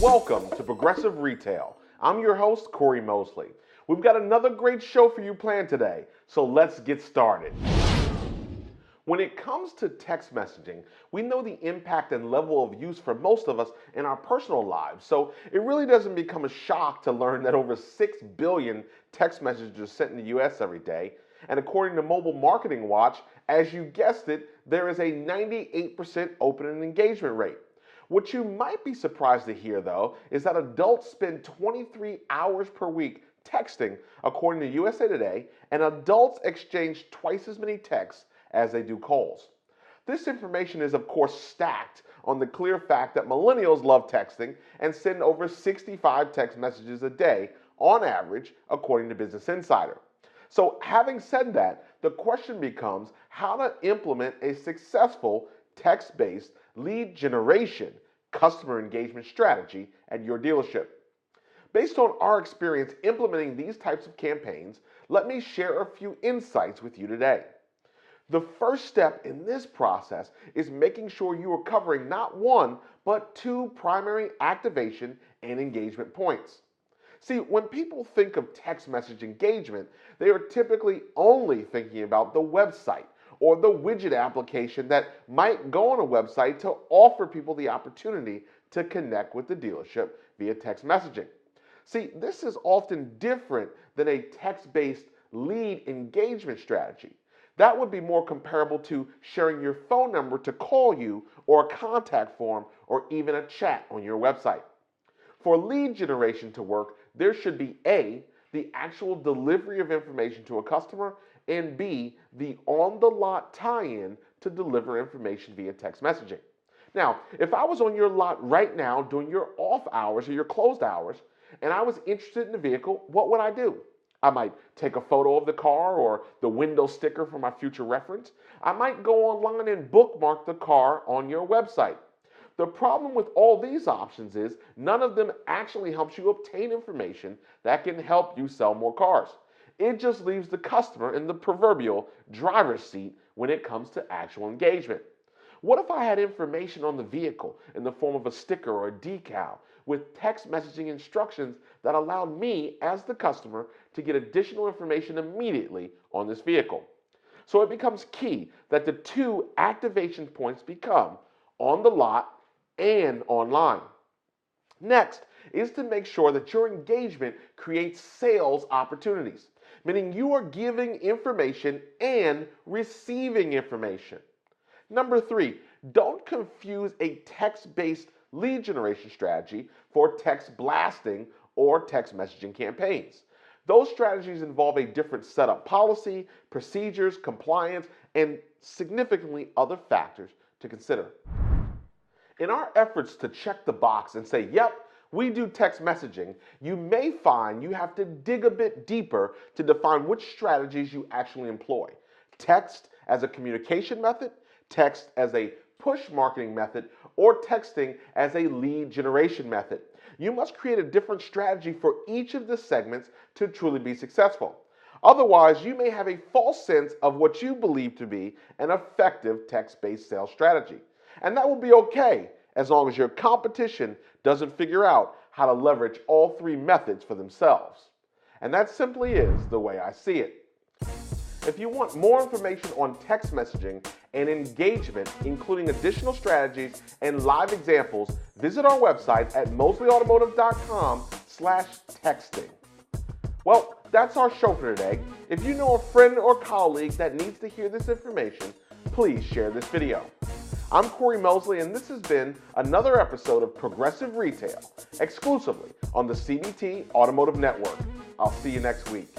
Welcome to Progressive Retail. I'm your host, Cory Mosley. We've got another great show for you planned today, so let's get started. When it comes to text messaging, we know the impact and level of use for most of us in our personal lives, so it really doesn't become a shock to learn that over 6 billion text messages are sent in the US every day. And according to Mobile Marketing Watch, as you guessed it, there is a 98% open and engagement rate. What you might be surprised to hear, though, is that adults spend 23 hours per week texting, according to USA Today, and adults exchange twice as many texts as they do calls. This information is, of course, stacked on the clear fact that millennials love texting and send over 65 text messages a day on average, according to Business Insider. So having said that, the question becomes how to implement a successful text-based lead generation customer engagement strategy at your dealership. Based on our experience implementing these types of campaigns, let me share a few insights with you today. The first step in this process is making sure you are covering not one, but two primary activation and engagement points. See, when people think of text message engagement, they are typically only thinking about the website or the widget application that might go on a website to offer people the opportunity to connect with the dealership via text messaging. See, this is often different than a text-based lead engagement strategy. That would be more comparable to sharing your phone number to call you, or a contact form, or even a chat on your website. For lead generation to work, there should be A, the actual delivery of information to a customer, and B, the on-the-lot tie-in to deliver information via text messaging. Now, if I was on your lot right now during your off hours or your closed hours, and I was interested in the vehicle, what would I do? I might take a photo of the car or the window sticker for my future reference. I might go online and bookmark the car on your website. The problem with all these options is none of them actually helps you obtain information that can help you sell more cars. It just leaves the customer in the proverbial driver's seat when it comes to actual engagement. What if I had information on the vehicle in the form of a sticker or a decal with text messaging instructions that allowed me as the customer to get additional information immediately on this vehicle? So it becomes key that the two activation points become on the lot and online. Next is to make sure that your engagement creates sales opportunities, meaning you are giving information and receiving information. Number 3, don't confuse a text-based lead generation strategy for text blasting or text messaging campaigns. Those strategies involve a different setup policy, procedures, compliance, and significantly other factors to consider. In our efforts to check the box and say, yep, we do text messaging, you may find you have to dig a bit deeper to define which strategies you actually employ. Text as a communication method, text as a push marketing method, or texting as a lead generation method. You must create a different strategy for each of the segments to truly be successful. Otherwise, you may have a false sense of what you believe to be an effective text-based sales strategy. And that will be okay as long as your competition doesn't figure out how to leverage all three methods for themselves. And that simply is the way I see it. If you want more information on text messaging and engagement, including additional strategies and live examples, visit our website at mosleyautomotive.com/texting. Well, that's our show for today. If you know a friend or colleague that needs to hear this information, please share this video. I'm Cory Mosley, and this has been another episode of Progressive Retail, exclusively on the CBT Automotive Network. I'll see you next week.